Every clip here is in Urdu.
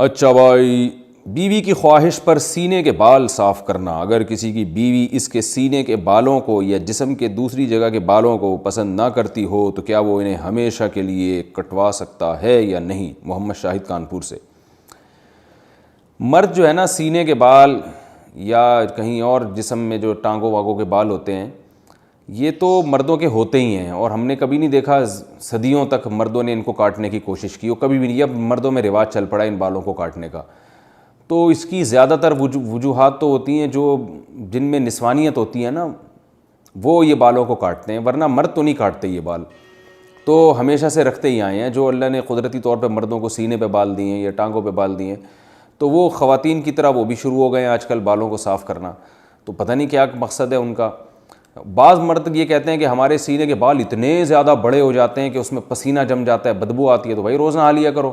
اچھا بھائی، بیوی کی خواہش پر سینے کے بال صاف کرنا۔ اگر کسی کی بیوی اس کے سینے کے بالوں کو یا جسم کے دوسری جگہ کے بالوں کو پسند نہ کرتی ہو تو کیا وہ انہیں ہمیشہ کے لیے کٹوا سکتا ہے یا نہیں؟ محمد شاہد کانپور سے۔ مرد جو ہے نا، سینے کے بال یا کہیں اور جسم میں جو ٹانگوں واگوں کے بال ہوتے ہیں، یہ تو مردوں کے ہوتے ہی ہیں، اور ہم نے کبھی نہیں دیکھا صدیوں تک مردوں نے ان کو کاٹنے کی کوشش کی، اور کبھی بھی نہیں۔ اب مردوں میں رواج چل پڑا ان بالوں کو کاٹنے کا، تو اس کی زیادہ تر وجوہات تو ہوتی ہیں جو جن میں نسوانیت ہوتی ہے نا، وہ یہ بالوں کو کاٹتے ہیں، ورنہ مرد تو نہیں کاٹتے یہ بال، تو ہمیشہ سے رکھتے ہی آئے ہیں۔ جو اللہ نے قدرتی طور پہ مردوں کو سینے پہ بال دیے ہیں یا ٹانگوں پہ بال دیے ہیں، تو وہ خواتین کی طرح وہ بھی شروع ہو گئے ہیں آج کل بالوں کو صاف کرنا، تو پتہ نہیں کیا مقصد ہے ان کا۔ بعض مرد یہ کہتے ہیں کہ ہمارے سینے کے بال اتنے زیادہ بڑے ہو جاتے ہیں کہ اس میں پسینہ جم جاتا ہے، بدبو آتی ہے، تو بھائی روز نہا لیا کرو۔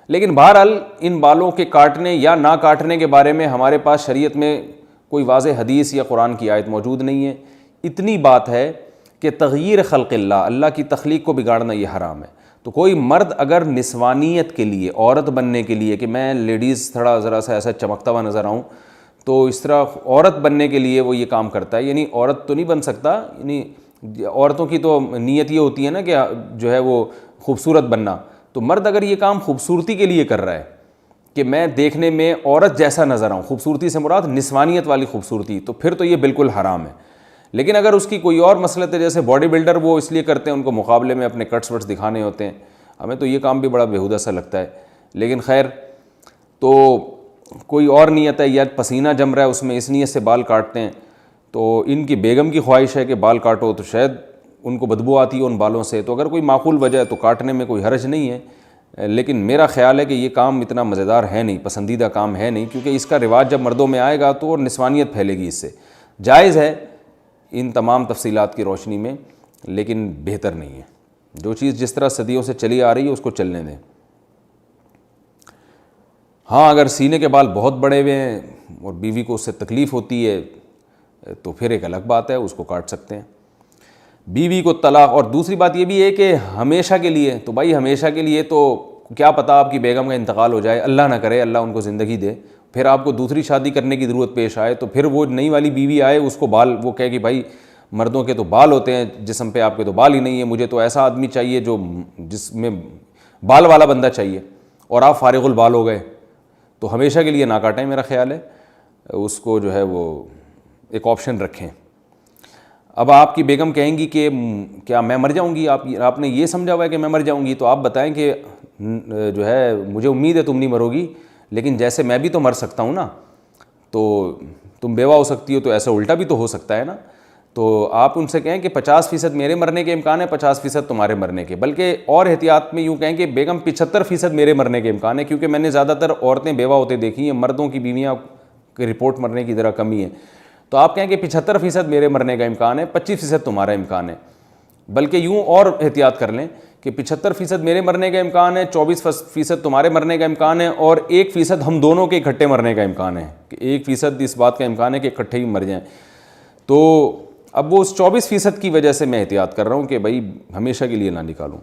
لیکن بہرحال ان بالوں کے کاٹنے یا نہ کاٹنے کے بارے میں ہمارے پاس شریعت میں کوئی واضح حدیث یا قرآن کی آیت موجود نہیں ہے۔ اتنی بات ہے کہ تغییر خلق اللہ، اللہ کی تخلیق کو بگاڑنا یہ حرام ہے۔ تو کوئی مرد اگر نسوانیت کے لیے، عورت بننے کے لیے، کہ میں لیڈیز تھوڑا ذرا سا ایسا چمکتا ہوا نظر آؤں، تو اس طرح عورت بننے کے لیے وہ یہ کام کرتا ہے، یعنی عورت تو نہیں بن سکتا، یعنی عورتوں کی تو نیت یہ ہوتی ہے نا کہ جو ہے وہ خوبصورت بننا، تو مرد اگر یہ کام خوبصورتی کے لیے کر رہا ہے کہ میں دیکھنے میں عورت جیسا نظر آؤں، خوبصورتی سے مراد نسوانیت والی خوبصورتی، تو پھر تو یہ بالکل حرام ہے۔ لیکن اگر اس کی کوئی اور مسلط ہے، جیسے باڈی بلڈر وہ اس لیے کرتے ہیں ان کو مقابلے میں اپنے کٹس وٹس دکھانے ہوتے ہیں، ہمیں تو یہ کام بھی بڑا بیہودہ سا لگتا ہے، لیکن خیر، تو کوئی اور نیت ہے یا پسینہ جم رہا ہے اس میں، اس نیت سے بال کاٹتے ہیں، تو ان کی بیگم کی خواہش ہے کہ بال کاٹو، تو شاید ان کو بدبو آتی ہے ان بالوں سے، تو اگر کوئی معقول وجہ ہے تو کاٹنے میں کوئی حرج نہیں ہے۔ لیکن میرا خیال ہے کہ یہ کام اتنا مزیدار ہے نہیں، پسندیدہ کام ہے نہیں، کیونکہ اس کا رواج جب مردوں میں آئے گا تو اور نسوانیت پھیلے گی اس سے۔ جائز ہے ان تمام تفصیلات کی روشنی میں، لیکن بہتر نہیں ہے۔ جو چیز جس طرح صدیوں سے چلی آ رہی ہے اس کو چلنے دیں۔ ہاں، اگر سینے کے بال بہت بڑے ہوئے ہیں اور بیوی کو اس سے تکلیف ہوتی ہے تو پھر ایک الگ بات ہے، اس کو کاٹ سکتے ہیں۔ بیوی کو طلاق، اور دوسری بات یہ بھی ہے کہ ہمیشہ کے لیے، تو بھائی ہمیشہ کے لیے تو کیا پتہ آپ کی بیگم کا انتقال ہو جائے، اللہ نہ کرے، اللہ ان کو زندگی دے، پھر آپ کو دوسری شادی کرنے کی ضرورت پیش آئے، تو پھر وہ نئی والی بیوی آئے، اس کو بال، وہ کہے کہ بھائی مردوں کے تو بال ہوتے ہیں جسم پہ، آپ کے تو بال ہی نہیں ہیں، مجھے تو ایسا آدمی چاہیے جو جس میں بال والا بندہ چاہیے، اور آپ فارغ البال ہو گئے، تو ہمیشہ کے لیے نہ کاٹیں، میرا خیال ہے اس کو جو ہے وہ ایک آپشن رکھیں۔ اب آپ کی بیگم کہیں گی کہ کیا میں مر جاؤں گی، آپ نے یہ سمجھا ہوا ہے کہ میں مر جاؤں گی، تو آپ بتائیں کہ جو ہے مجھے امید ہے تم نہیں مرو گی، لیکن جیسے میں بھی تو مر سکتا ہوں نا، تو تم بیوہ ہو سکتی ہو، تو ایسا الٹا بھی تو ہو سکتا ہے نا۔ تو آپ ان سے کہیں کہ 50% میرے مرنے کے امکان ہے، 50% تمہارے مرنے کے، بلکہ اور احتیاط میں یوں کہیں کہ بیگم 75% میرے مرنے کے امکان ہے، کیونکہ میں نے زیادہ تر عورتیں بیوہ ہوتے دیکھی ہیں، مردوں کی بیویاں کی رپورٹ مرنے کی ذرا کمی ہے، تو آپ کہیں کہ 75% میرے مرنے کا امکان ہے، 25% تمہارا امکان ہے، بلکہ یوں اور احتیاط کر لیں کہ 75% میرے مرنے کا امکان ہے، 24% تمہارے مرنے کا امکان ہے، اور 1% ہم دونوں کے اکٹھے مرنے کا امکان ہے، کہ 1% اس بات کا امکان ہے کہ اکٹھے ہی مر جائیں۔ تو اب وہ اس 24% کی وجہ سے میں احتیاط کر رہا ہوں کہ بھائی ہمیشہ کے لیے نہ نکالوں۔